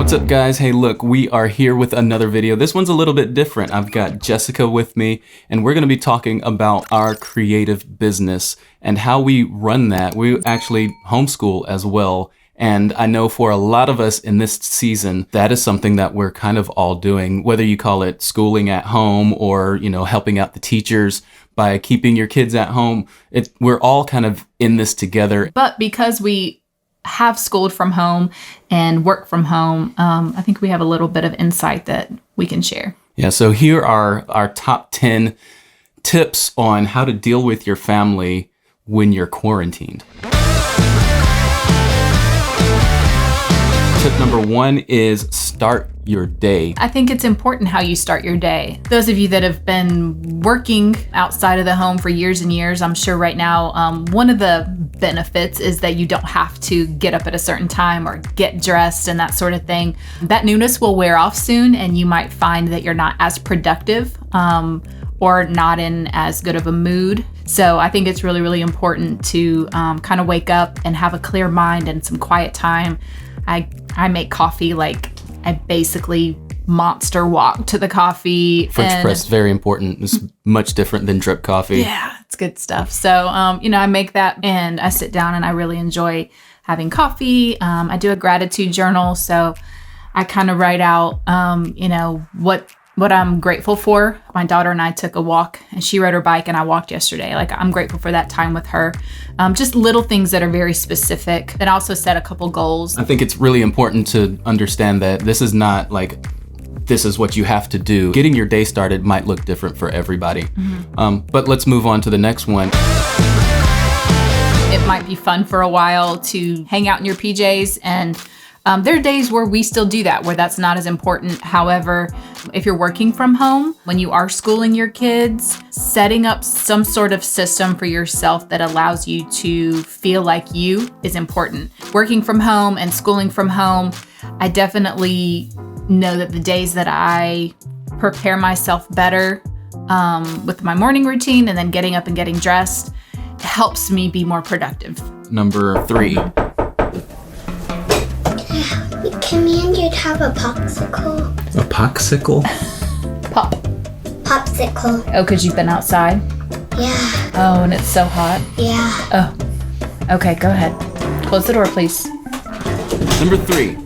What's up, guys? Hey, look, we are here with another video. This one's a little bit different. I've got Jessica with me, and we're going to be talking about our creative business and how we run that. We actually homeschool as well. And I know for a lot of us in this season, that is something that we're kind of all doing, whether you call it schooling at home or, helping out the teachers by keeping your kids at home. We're all kind of in this together. But because we have schooled from home and work from home, I think we have a little bit of insight that we can share. Yeah, so here are our top 10 tips on how to deal with your family when you're quarantined. Tip number 1 is start your day. I think it's important how you start your day. Those of you that have been working outside of the home for years and years, I'm sure right now, one of the benefits is that you don't have to get up at a certain time or get dressed and that sort of thing. That newness will wear off soon, and you might find that you're not as productive or not in as good of a mood. So I think it's really, really important to kind of wake up and have a clear mind and some quiet time. I make coffee like I basically monster walk to the coffee. French press, very important. It's much different than drip coffee. Yeah, it's good stuff. So, I make that and I sit down and I really enjoy having coffee. I do a gratitude journal. So I kind of write out, what I'm grateful for. My daughter and I took a walk and she rode her bike and I walked yesterday. Like, I'm grateful for that time with her. Just little things that are very specific. And I also set a couple goals. I think it's really important to understand that this is not like, this is what you have to do. Getting your day started might look different for everybody. Mm-hmm. But let's move on to the next one. It might be fun for a while to hang out in your PJs, and there are days where we still do that, where that's not as important. However, if you're working from home, when you are schooling your kids, setting up some sort of system for yourself that allows you to feel like you is important. Working from home and schooling from home, I definitely know that the days that I prepare myself better with my morning routine and then getting up and getting dressed helps me be more productive. Number 3. Can me and you have a popsicle? A popsicle? Popsicle. Oh, because you've been outside? Yeah. Oh, and it's so hot? Yeah. Oh, okay, go ahead. Close the door, please. Number 3,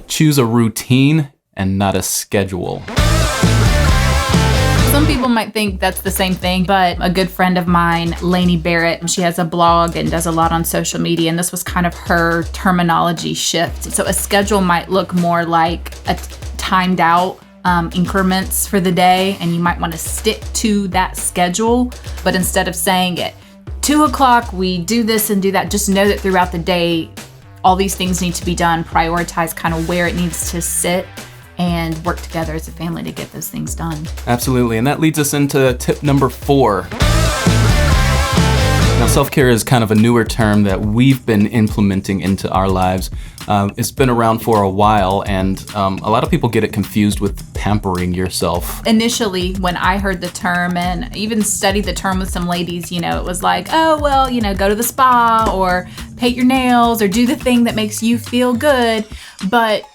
choose a routine and not a schedule. Some people might think that's the same thing, but a good friend of mine, Lainey Barrett, she has a blog and does a lot on social media, and this was kind of her terminology shift. So a schedule might look more like a timed out increments for the day, and you might want to stick to that schedule. But instead of saying at 2:00 we do this and do that, just know that throughout the day, all these things need to be done. Prioritize kind of where it needs to sit and work together as a family to get those things done. Absolutely. And that leads us into tip number 4. Now, self-care is kind of a newer term that we've been implementing into our lives. It's been around for a while, and a lot of people get it confused with pampering yourself. Initially, when I heard the term and even studied the term with some ladies, it was like, oh, well, go to the spa or paint your nails or do the thing that makes you feel good. But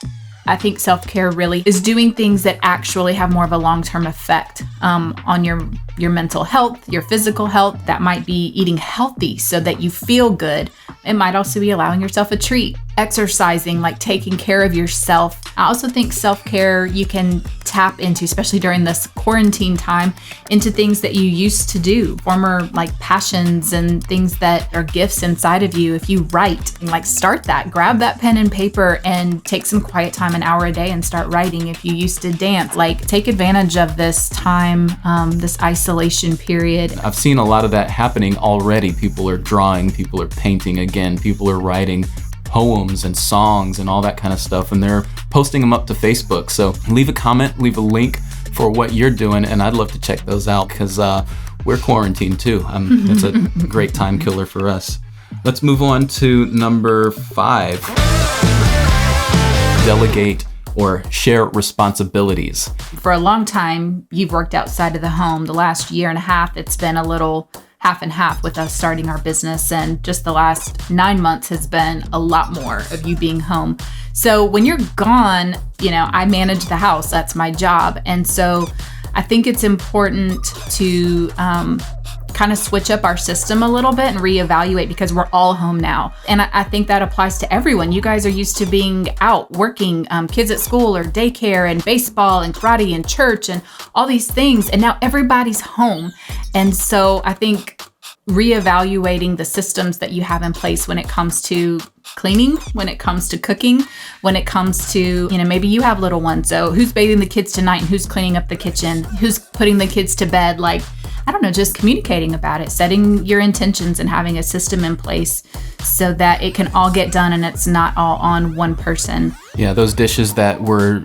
I think self-care really is doing things that actually have more of a long-term effect on your mental health, your physical health. That might be eating healthy so that you feel good. It might also be allowing yourself a treat, exercising, like taking care of yourself. I also think self-care you can tap into, especially during this quarantine time, into things that you used to do, former like passions and things that are gifts inside of you. If you write, start that, grab that pen and paper and take some quiet time, an hour a day, and start writing. If you used to dance, take advantage of this time, this isolation period. I've seen a lot of that happening already. People are drawing, people are painting again, people are writing poems and songs and all that kind of stuff, and they're posting them up to Facebook. So leave a comment, leave a link for what you're doing, and I'd love to check those out because we're quarantined too. It's a great time killer for us. Let's move on to number 5. Delegate or share responsibilities. For a long time, you've worked outside of the home. The last year and a half, it's been a little half and half with us starting our business. And just the last 9 months has been a lot more of you being home. So when you're gone, I manage the house. That's my job. And so I think it's important to kind of switch up our system a little bit and reevaluate, because we're all home now. And I think that applies to everyone. You guys are used to being out working, kids at school or daycare and baseball and karate and church and all these things. And now everybody's home. And so I think reevaluating the systems that you have in place when it comes to cleaning, when it comes to cooking, when it comes to, maybe you have little ones. So who's bathing the kids tonight and who's cleaning up the kitchen? Who's putting the kids to bed? I don't know, just communicating about it, setting your intentions and having a system in place so that it can all get done and it's not all on one person. Yeah, those dishes that were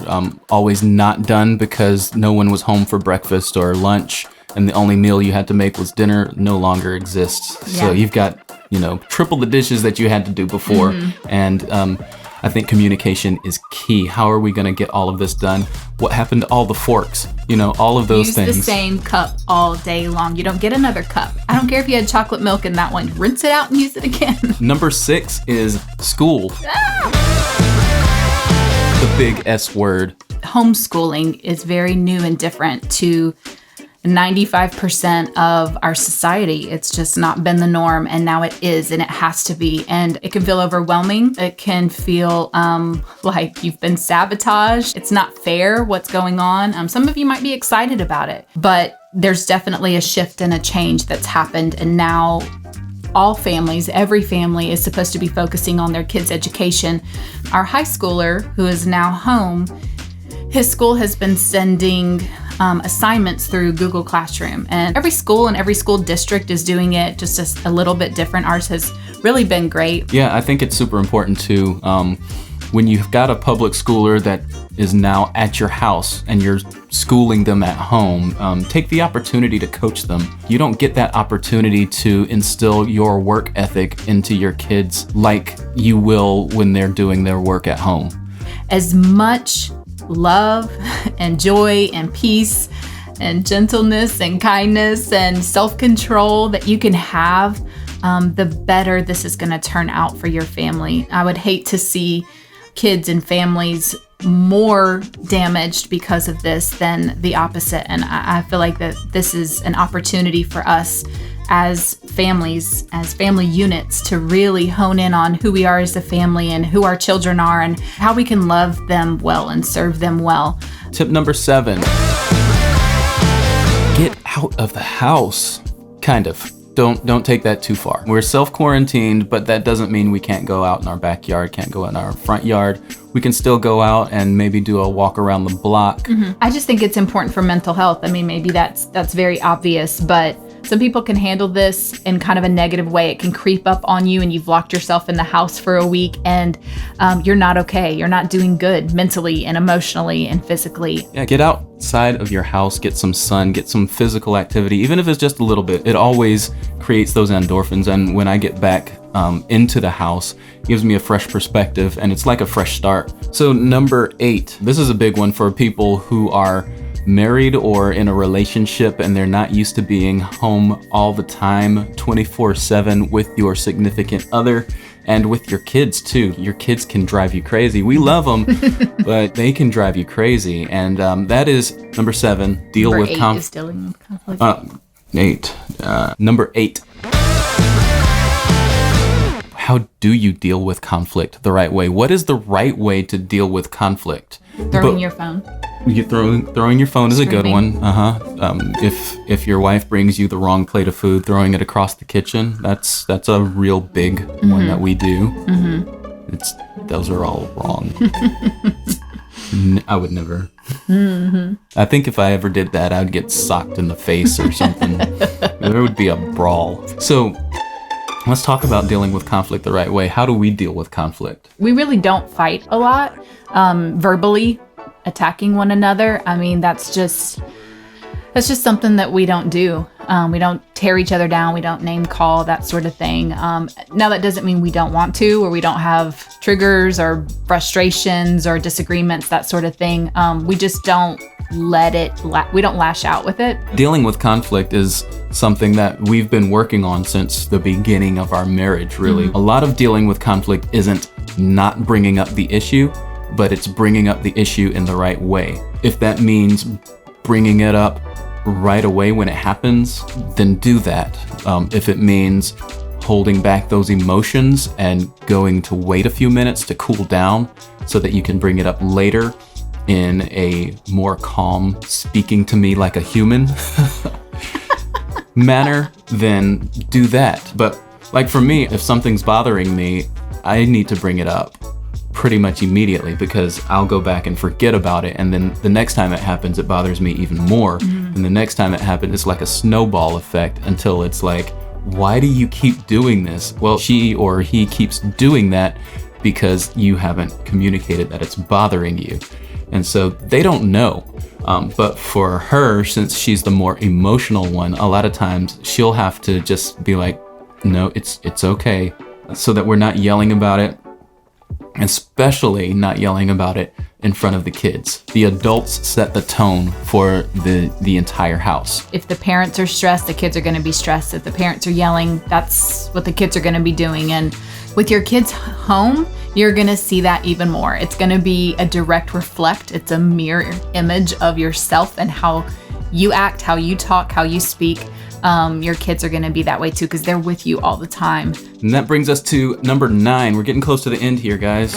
always not done because no one was home for breakfast or lunch and the only meal you had to make was dinner no longer exists. Yeah. So you've got, triple the dishes that you had to do before. Mm-hmm. And I think communication is key. How are we going to get all of this done? What happened to all the forks? All of those things. Use the same cup all day long. You don't get another cup. I don't care if you had chocolate milk in that one. Rinse it out and use it again. Number 6 is school. Ah! The big S word. Homeschooling is very new and different to 95% of our society. It's just not been the norm, and now it is, and it has to be. And it can feel overwhelming. It can feel like you've been sabotaged. It's not fair what's going on. Some of you might be excited about it, but there's definitely a shift and a change that's happened. And now all families, every family is supposed to be focusing on their kids' education. Our high schooler, who is now home, his school has been sending assignments through Google Classroom, and every school and every school district is doing it just a little bit different. Ours has really been great. Yeah, I think it's super important too. When you've got a public schooler that is now at your house and you're schooling them at home, take the opportunity to coach them. You don't get that opportunity to instill your work ethic into your kids like you will when they're doing their work at home. As much love and joy and peace and gentleness and kindness and self-control that you can have, the better this is going to turn out for your family. I would hate to see kids and families more damaged because of this than the opposite. And I feel like that this is an opportunity for us as families, as family units, to really hone in on who we are as a family and who our children are and how we can love them well and serve them well. Tip number 7, get out of the house. Kind of. Don't take that too far. We're self-quarantined, but that doesn't mean we can't go out in our backyard, can't go in our front yard. We can still go out and maybe do a walk around the block. Mm-hmm. I just think it's important for mental health. I mean, maybe that's very obvious, but some people can handle this in kind of a negative way. It can creep up on you and you've locked yourself in the house for a week and you're not okay. You're not doing good mentally and emotionally and physically. Yeah, get outside of your house, get some sun, get some physical activity, even if it's just a little bit. It always creates those endorphins. And when I get back into the house, it gives me a fresh perspective and it's like a fresh start. So number 8, this is a big one for people who are married or in a relationship and they're not used to being home all the time 24/7 with your significant other and with your kids too. Your kids can drive you crazy. We love them, but they can drive you crazy. And that is number 7, deal Number with 8 is dealing with conflict. 8. Number 8. How do you deal with conflict the right way? What is the right way to deal with conflict? Throwing your phone. You throwing your phone is a good one. Screaming. If your wife brings you the wrong plate of food, throwing it across the kitchen, that's a real big one that we do. Mm-hmm. Those are all wrong. I would never. Mm-hmm. I think if I ever did that, I'd get socked in the face or something. There would be a brawl. So let's talk about dealing with conflict the right way. How do we deal with conflict? We really don't fight a lot verbally. Attacking one another. I mean, that's just something that we don't do. We don't tear each other down. We don't name call, that sort of thing. Now that doesn't mean we don't want to, or we don't have triggers or frustrations or disagreements, that sort of thing. We just don't we don't lash out with it. Dealing with conflict is something that we've been working on since the beginning of our marriage, really. A lot of dealing with conflict isn't not bringing up the issue, but it's bringing up the issue in the right way. If that means bringing it up right away when it happens, then do that. If it means holding back those emotions and going to wait a few minutes to cool down so that you can bring it up later in a more calm, speaking to me like a human manner, then do that. But like for me, if something's bothering me, I need to bring it up pretty much immediately, because I'll go back and forget about it, and then the next time it happens, it bothers me even more. And the next time it happens, it's like a snowball effect until it's like, why do you keep doing this? Well, she or he keeps doing that because you haven't communicated that it's bothering you. And so they don't know. But for her, since she's the more emotional one, a lot of times she'll have to just be like, no, it's okay, so that we're not yelling about it, especially not yelling about it in front of the kids. The adults set the tone for the entire house. If the parents are stressed, the kids are going to be stressed. If the parents are yelling, that's what the kids are going to be doing. And with your kids home, you're going to see that even more. It's going to be a direct reflect. It's a mirror image of yourself and how you act, how you talk, how you speak. Your kids are going to be that way too, because they're with you all the time. And that brings us to number 9. We're getting close to the end here, guys.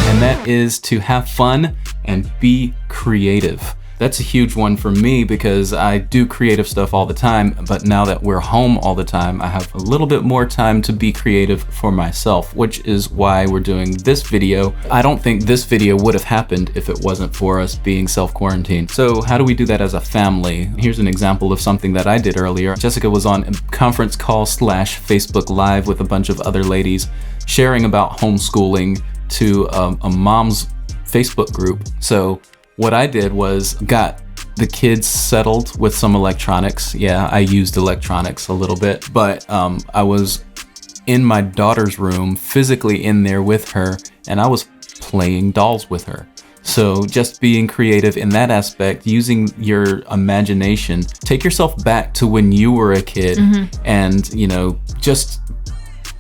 And that is to have fun and be creative. That's a huge one for me because I do creative stuff all the time, but now that we're home all the time, I have a little bit more time to be creative for myself, which is why we're doing this video. I don't think this video would have happened if it wasn't for us being self-quarantined. So how do we do that as a family? Here's an example of something that I did earlier. Jessica was on a conference call / Facebook Live with a bunch of other ladies sharing about homeschooling to a mom's Facebook group. So what I did was got the kids settled with some electronics. Yeah, I used electronics a little bit, but I was in my daughter's room, physically in there with her, and I was playing dolls with her. So just being creative in that aspect, using your imagination, take yourself back to when you were a kid and, just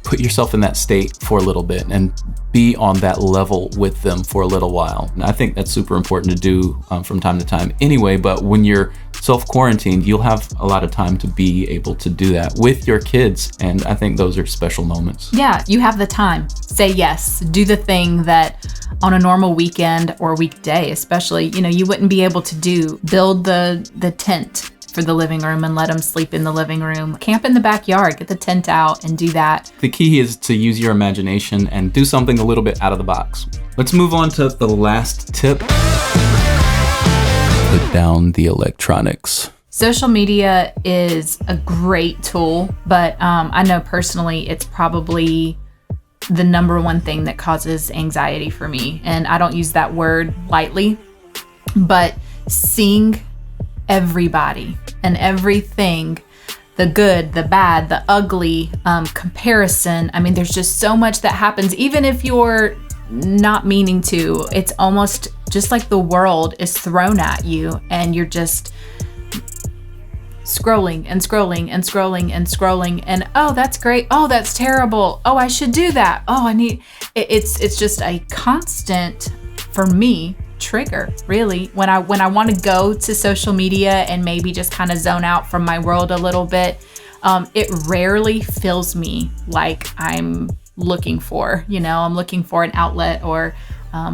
put yourself in that state for a little bit and be on that level with them for a little while. And I think that's super important to do from time to time anyway, but when you're self-quarantined, you'll have a lot of time to be able to do that with your kids. And I think those are special moments. Yeah, you have the time. Say yes. Do the thing that on a normal weekend or weekday, especially, you wouldn't be able to do. Build the tent for the living room and let them sleep in the living room. Camp in the backyard, get the tent out and do that. The key is to use your imagination and do something a little bit out of the box. Let's move on to the last tip. Put down the electronics. Social media is a great tool, but I know personally it's probably the number one thing that causes anxiety for me. And I don't use that word lightly, but seeing everybody and everything, the good, the bad, the ugly, comparison. I mean, there's just so much that happens, even if you're not meaning to. It's almost just like the world is thrown at you and you're just scrolling and scrolling and scrolling and scrolling and oh, that's great. Oh, that's terrible. Oh, I should do that. Oh, I need it's just a constant, for me, trigger, really. When I want to go to social media and maybe just kind of zone out from my world a little bit, it rarely feels me like I'm looking for, I'm looking for an outlet or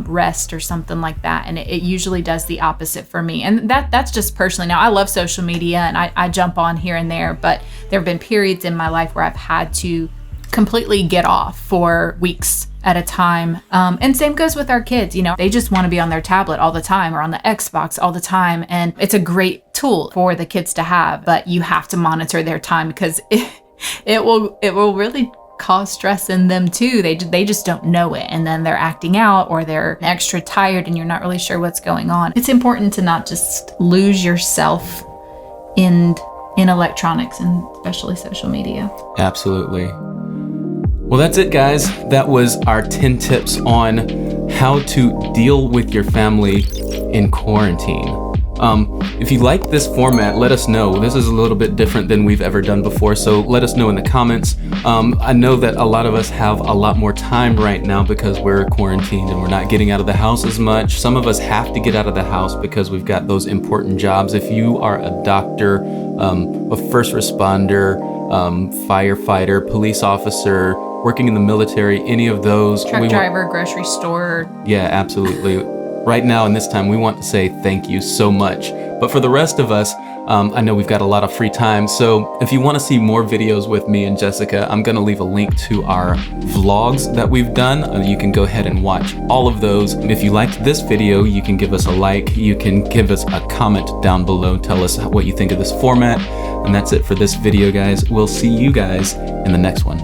rest or something like that. And it usually does the opposite for me. And that's just personally. Now, I love social media and I jump on here and there, but there have been periods in my life where I've had to completely get off for weeks at a time. And same goes with our kids. They just want to be on their tablet all the time or on the Xbox all the time. And it's a great tool for the kids to have, but you have to monitor their time because it will really cause stress in them too. They just don't know it. And then they're acting out or they're extra tired and you're not really sure what's going on. It's important to not just lose yourself in electronics and especially social media. Absolutely. Well, that's it, guys. That was our 10 tips on how to deal with your family in quarantine. If you like this format, let us know. This is a little bit different than we've ever done before, so let us know in the comments. I know that a lot of us have a lot more time right now because we're quarantined and we're not getting out of the house as much. Some of us have to get out of the house because we've got those important jobs. If you are a doctor, a first responder, firefighter, police officer, working in the military, any of those. Truck driver, grocery store. Yeah, absolutely. Right now in this time, we want to say thank you so much. But for the rest of us, I know we've got a lot of free time. So if you want to see more videos with me and Jessica, I'm going to leave a link to our vlogs that we've done. You can go ahead and watch all of those. If you liked this video, you can give us a like. You can give us a comment down below. Tell us what you think of this format. And that's it for this video, guys. We'll see you guys in the next one.